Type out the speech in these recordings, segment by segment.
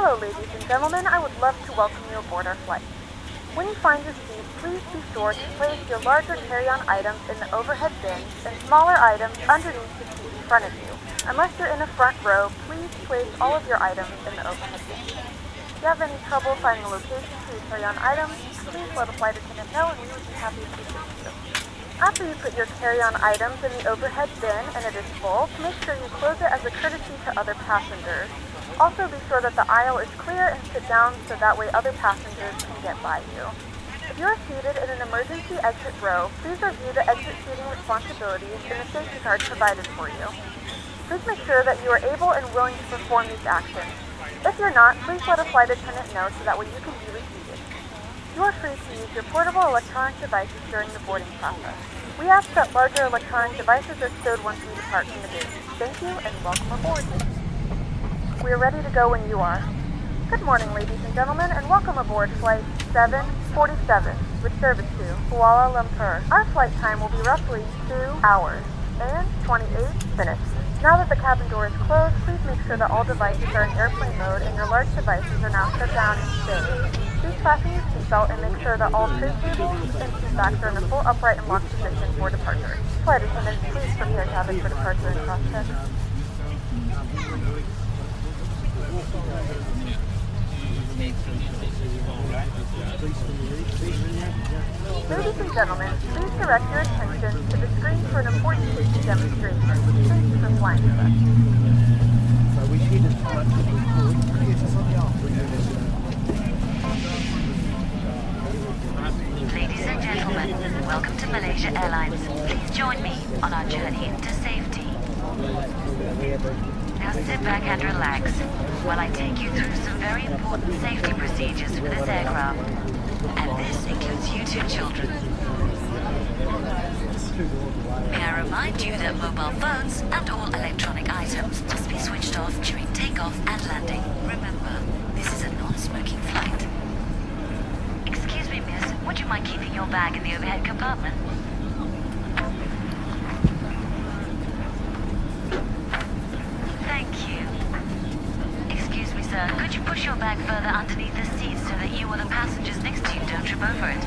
Hello, ladies and gentlemen. I would love to welcome you aboard our flight. When you find your seat, please be sure to place your larger carry-on items in the overhead bins and smaller items underneath the seat in front of you. Unless you're in the front row, please place all of your items in the overhead bin. If you have any trouble finding a location for your carry-on items, please let a flight attendant know and we would be happy to assist you. After you put your carry-on items in the overhead bin and it is full, make sure you close it as a courtesy to other passengers. Also be sure that the aisle is clear and sit down so that way other passengers can get by you. If you are seated in an emergency exit row, please review the exit seating responsibilities in the safety card provided for you. Please make sure that you are able and willing to perform these actions. If you're not, please let a flight attendant know so that way you can be reseated. You are free to use your portable electronic devices during the boarding process. We ask that larger electronic devices are stowed once you depart from the gate. Thank you and welcome aboard. We are ready to go when you are. Good morning, ladies and gentlemen, and welcome aboard Flight 747 with service to Kuala Lumpur. Our flight time will be roughly 2 hours and 28 minutes. Now that the cabin door is closed, please make sure that all devices are in airplane mode and your large devices are now shut down and stayed. Please fasten your seatbelt and make sure that all tray tables and seat backs are in a full upright and locked position for departure. Flight attendants, please prepare cabin for departure and cross-check. Ladies and gentlemen, please direct your attention to the screen for an important safety demonstration. Thank you for flying with us. Ladies and gentlemen, welcome to Malaysia Airlines. Please join me on our journey into safety. Now sit back and relax while I take you through some very important safety procedures for this aircraft. And this includes you two children. May I remind you that mobile phones and all electronic items must be switched off during takeoff and landing. Remember, this is a non-smoking flight. Excuse me, miss, would you mind keeping your bag in the overhead compartment? Thank you. Excuse me, sir, could you push your bag further underneath the seat so that you or the passengers next to you don't trip over it?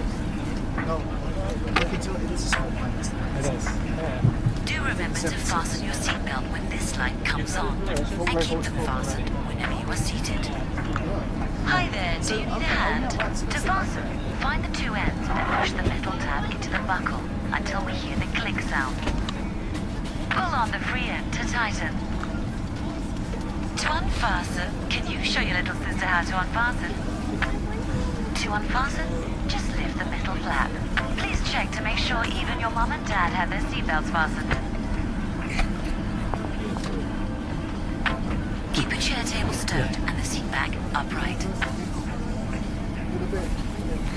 Do remember to fasten your seatbelt when this light comes on, and keep them fastened whenever you are seated. Hi there, do you need a hand? To fasten, find the two ends and push the metal tab into the buckle until we hear the click sound. Pull on the free end to tighten. To unfasten, can you show your little sister how to unfasten? To unfasten, just lift the metal flap. Please check to make sure even your mom and dad have their seatbelts fastened. Keep a chair table stowed and the seat back upright.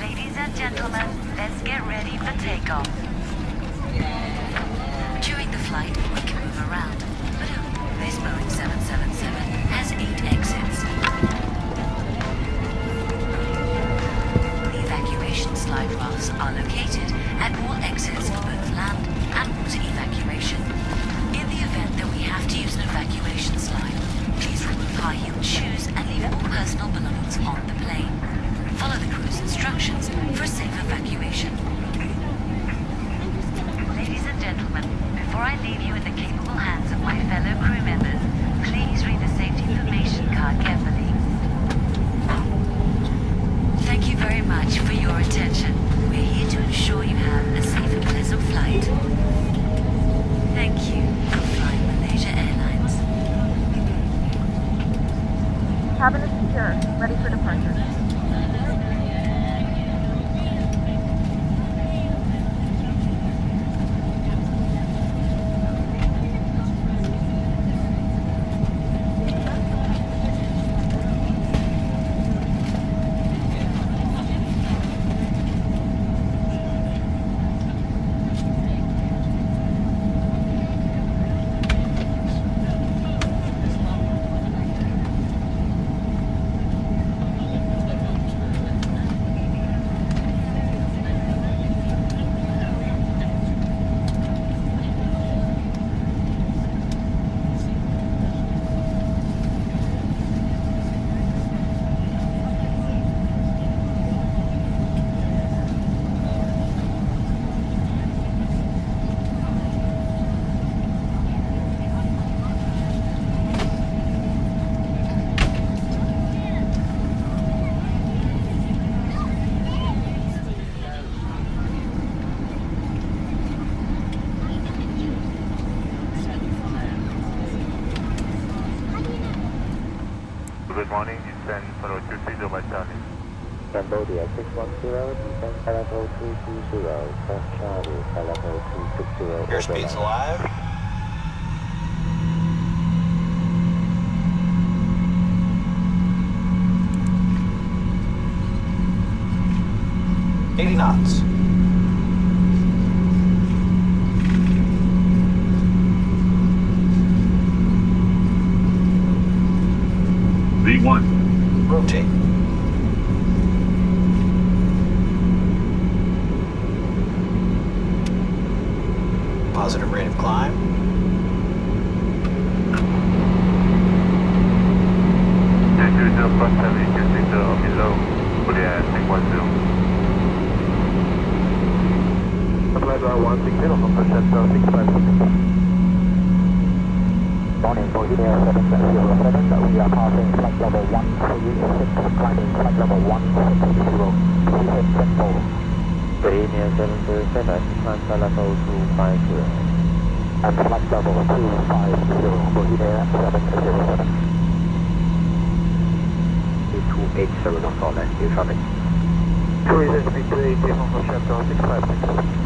Ladies and gentlemen, let's get ready for takeoff. During the flight, we can move around, but this Boeing 777 has 8 exits. The evacuation slide rafts are located at all exits for both land and water evacuation. In the event that we have to use an evacuation slide, please remove high-heeled shoes and leave all personal belongings on the plane. Follow the crew's instructions for a safe evacuation. Ladies and gentlemen, before I leave you in the capable hands of morning, descend follow 230 by Charlie. Cambodia 610, descend level 220, cross Charlie, level 260. Airspeed's alive. $80 knots. V1. Rotate. Positive rate of climb. Cross Charlie, 260 below. Korea, take 10. Apply to 160, Hong Central 656. Morning, Boeing 777, we are passing flight level 136, climbing flight level 160, VHF tempo. Boeing 777, climb flight level 250. And flight level 250, Boeing 777. 280 knots or less, new traffic. Cruise speed 280, Hong Kong Central 656.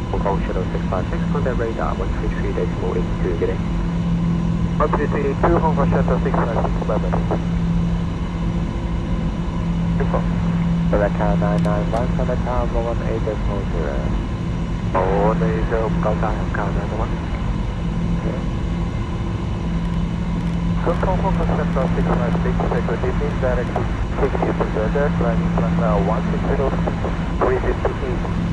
Hong Kong Shuttle 656, contact radar 133.82, getting. 13382, Hong Kong Central 656, bye-bye. Info. America 991, contact tower 118.0. 18093, Hong Kong Central 656, security direct to 60 passenger, climbing flight now 160, 358.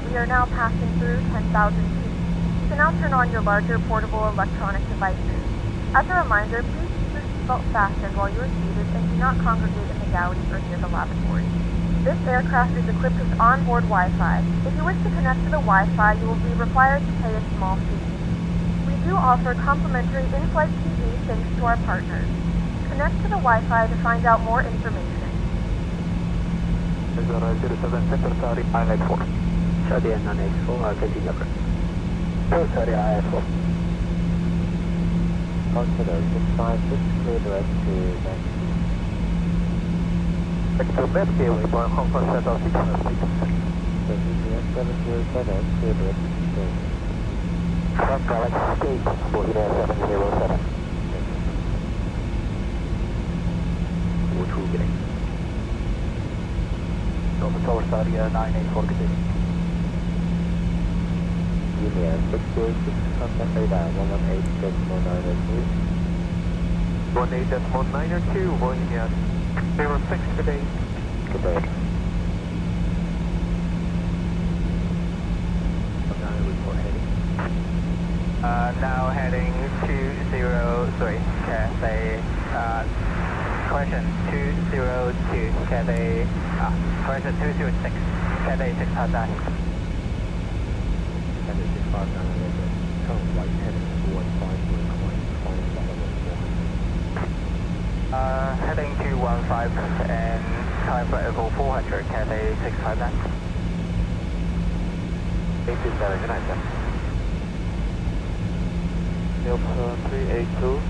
We are now passing through 10,000 feet. You can now turn on your larger portable electronic devices. As a reminder, please keep your seatbelt fastened while you are seated and do not congregate in the galley or near the lavatory. This aircraft is equipped with onboard Wi-Fi. If you wish to connect to the Wi-Fi, you will be required to pay a small fee. We do offer complimentary in-flight TV thanks to our partners. Connect to the Wi-Fi to find out more information. 07 Secretary, IX4. Charlie and 984, taking over. Secretary, IX4. Consider 656, clear direct to 90. Next to Med Gateway, Hong Kong Central 656. The VVDN 707, clear direct to 30. Cross Galaxy Escape, Boeing 707. 52 getting. Nova Tower Area 984, continue. Union 606, contact radar 118.902. 18.902, Boeing 06 today. Goodbye. Report heading. Now heading 203, Cathay, correction, 202, Cathay, correction, 206, Cathay 659. Cathay 659, turn right heading 215, Heading 215 and time for Echo 400, Cathay 659. 827, good night, sir. Delta 382,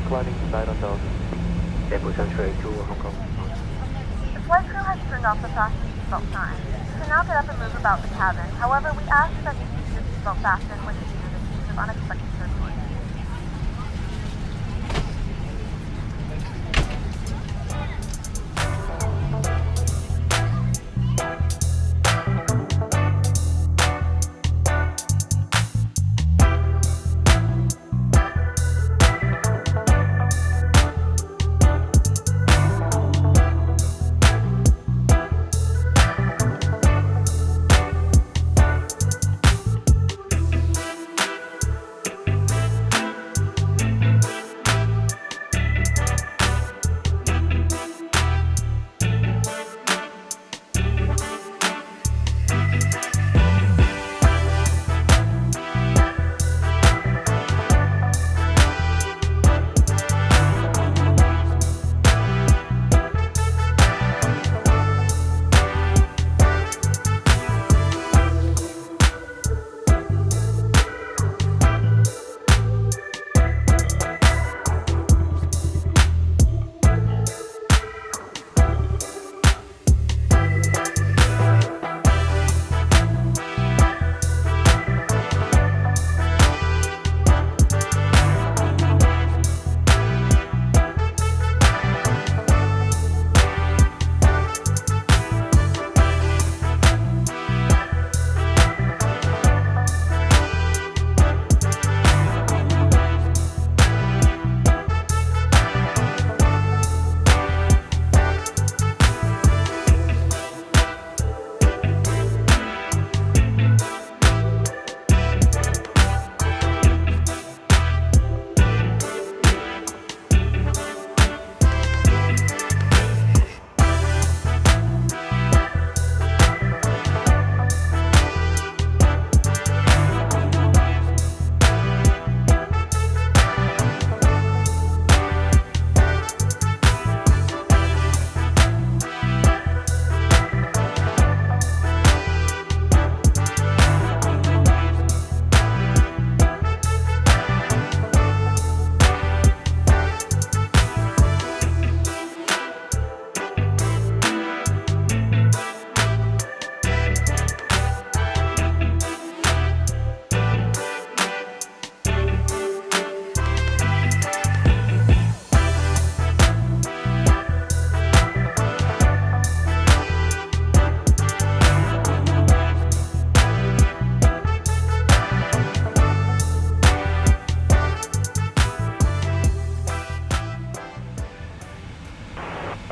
climbing tonight on Delta. Delta 382, Hong Kong. The flight crew has turned off the fasten seatbelt sign. You can now get up and move about the cabin. However, we ask that you keep your seatbelt fastened when seated in case of unexpected turbulence.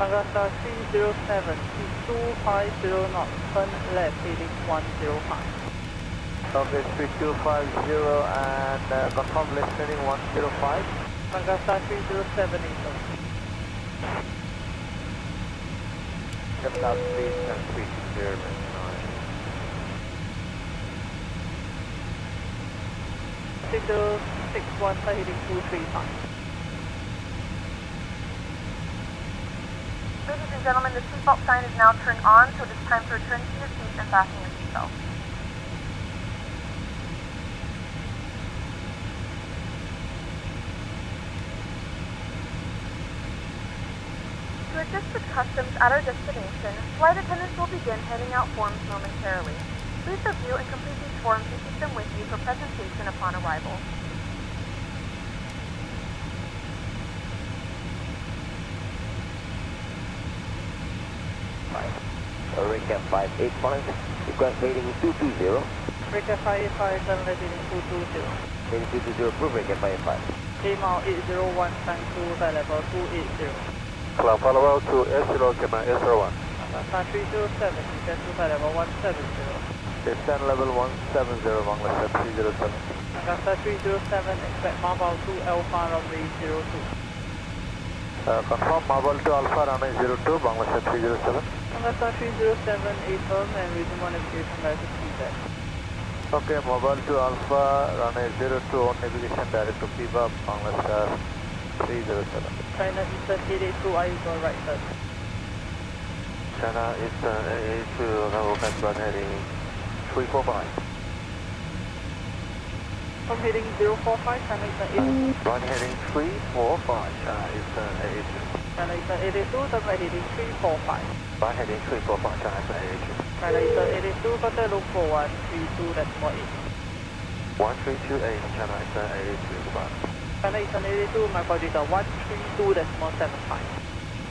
Augusta 307, 250 knots, turn left heading 105. Okay, 3250 and confirm left heading 105. Augusta 307, Left out speed and speed to German 9. 6061, heading 235. Ladies and gentlemen, the seatbelt sign is now turned on, so it is time to return to your seats and fasten your seatbelt. To assist with customs at our destination, flight attendants will begin handing out forms momentarily. Please review and complete these forms and keep them with you for presentation upon arrival. Recap 58 points, request heading 220. Recap 585, turn left heading 220. Heading 220, approve, recap 55. Email 801, time to flight level 280. Cloud follow to S0, Kema S01. Augusta 307, descend to flight level 170. Descend level 170, Bangladesh 307. Augusta 307, expect Marble 2 Alpha runway 02. Confirm Marble to Alpha runway 02, Bangladesh 307. Augusta 307, 8 firm and resume on navigation direct to feedback. Okay, Mobile to Alpha runway 02 on navigation direct to Piva, Bangladesh 307. China Eastern 882, are you go right turn? China Eastern 882, level control heading 345. From heading 045, China Eastern 882. Run heading 345, China Eastern 882. China Eastern 882, turn right heading 345. Run heading 345, China Eastern 882. China Eastern 882, contact loop for 132.8. 1328, China Eastern 882, goodbye. China Eastern 82, my apologies, 132.75.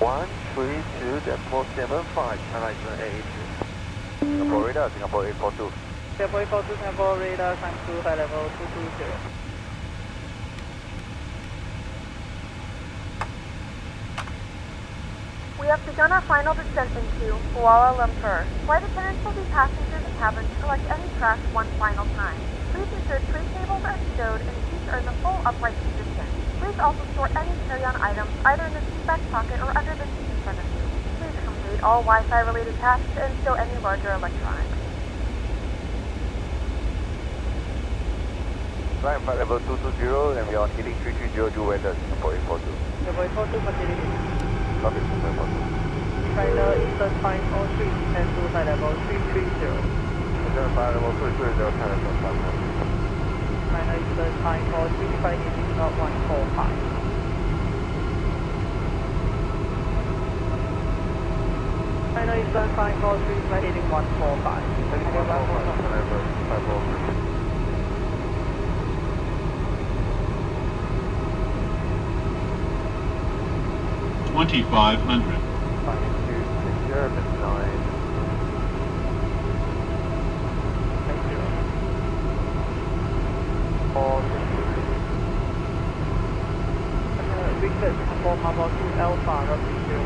132.75, China Eastern 882. Singapore radar, Singapore 842. Singapore 842, Singapore radar, time to flight level 220. We have begun our final descent into Kuala Lumpur. Flight attendants will be passengers in cabin to collect any trash one final time. Please ensure tray tables are stowed and seats are in the full upright position. Please also store any carry-on items either in the seat back pocket or under the seat in front of you. Please complete all Wi-Fi related tasks and stow any larger electronics. Climb flight level 220 and we are on heading 330 due weather, Singapore 842. Singapore 842, continue. Copy, Singapore 842. China Eastern 503, descend to flight level 330. Return flight level 330, China Eastern 503. China Eastern 543, flight heading 145. China Eastern 543, flight heading 145. Heading 145, China Eastern 543. 2500. Finding 260, German 9. Thank you. 460. Victor Singapore Marble 2 Alpha, runway 02.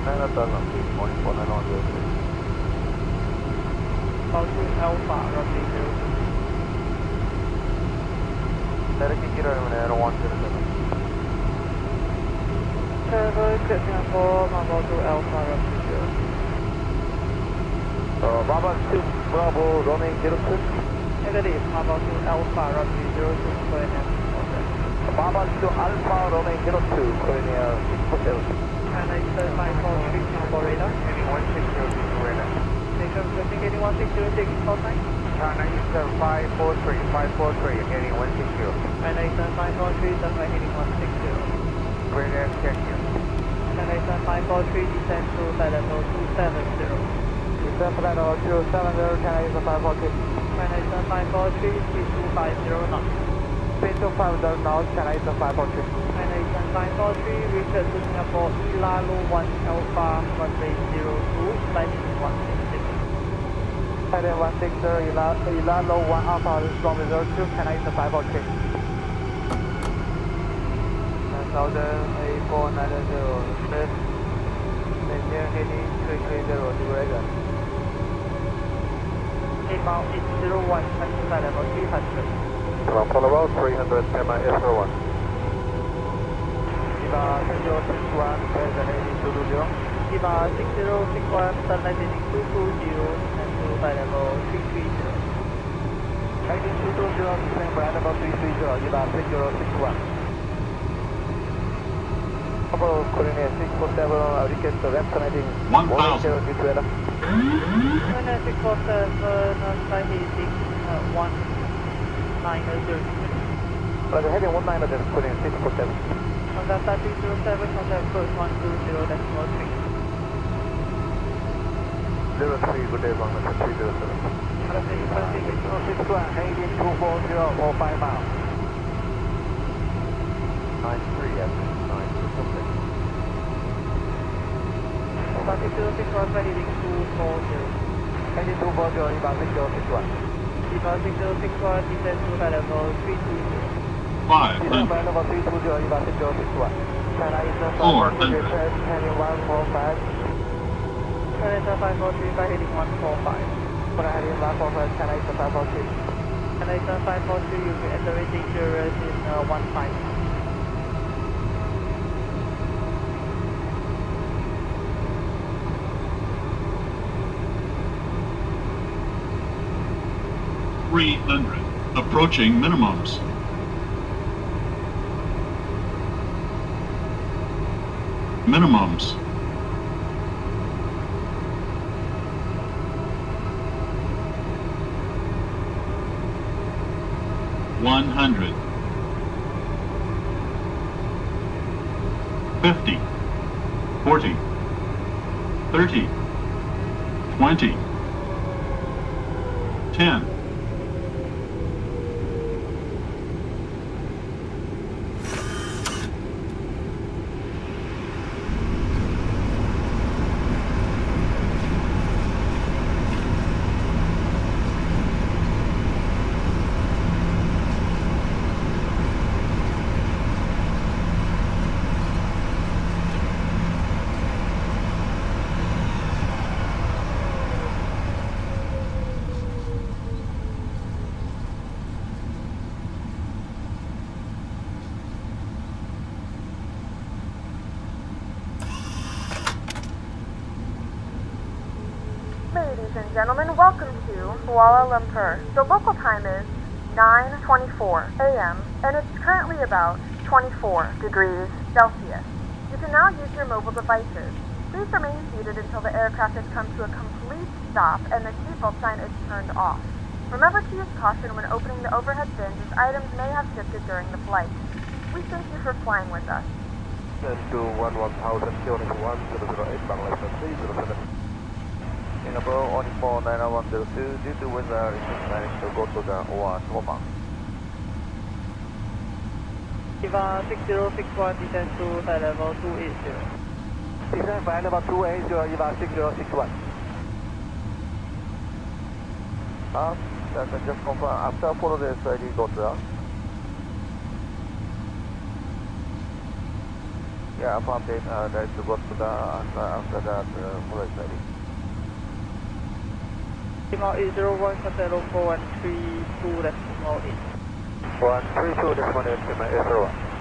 China Talon, 3.49 on the Marble 2 Alpha, runway 02. Directly Kilo Air 107. Travel Victor Singapore Marble 2 Alpha, runway 02. Baba 2 Bravo, running 02. Negative, Marble 2 Alpha, runway 02, Korean. Baba 2 Alpha, running 02, Korean Hotel. China Eastern 543, Singapore radar. Heading 160, radar. Station switching, heading 160, taking call sign. China Eastern 543, heading 160. China Eastern 543, turn right heading 160. Korean check in. China Eastern 543, descend to flight level 270. Descend flight level 270, China Eastern 543. China Eastern 543, 3250 knots. 3250 knots, China Eastern 543. China Eastern 543, Richard to Singapore, Ilalo 1 Alpha, runway 02, flight heading 160. Heading 160, Ilalo 1 Alpha, runway 02, China Eastern 543. A490 left, maintain heading 330 direction. Inbound 801, taxi flight level 300. From Colorado 300, Tema S01. Eva 6061, present heading 220. Eva 6061, sunlight heading 220, and to flight level 330. Heading 220, descend flight level 330, Eva 6061. Couple coordinate 647, request the left heading 1,000. 647, flight heading 1900. Heading 19, coordinate 647. Contact 307, contact first 120, decimal 3. 03, good day, 12307. Heading 240, 45 miles. 93 at 926. 661, flight heading 240. Heading 240, Eva 6061. Eva 6061, descend to flight level 320. 500. Flight level 320, Eva 6061. China Eastern 400. heading 145. China 543, flight heading 145. China heading 145, China Eastern 543. China Eastern 543, you'll be entering dangerous in 15. Approaching minimums. Minimums. $100. 50. 40. 30. 20. 10. Ladies and gentlemen, welcome to Kuala Lumpur. The local time is 9:24 a.m. and it's currently about 24 degrees Celsius. You can now use your mobile devices. Please remain seated until the aircraft has come to a complete stop and the seatbelt sign is turned off. Remember to use caution when opening the overhead bins as items may have shifted during the flight. We thank you for flying with us. To 11,000, kilometer 1008, Bangladesh 307. Singapore 149102, due to weather restrictions, managed to go to the OR Toma. Eva 6061, descend to flight level 280. Descend flight level 280, Eva 6061. Just confirm, after follow this, ID got there. Yeah, upon date, that is to go to the, after that, follow this ID. Eva 801, contact local 132, decimal 8. 132, this one is my S01.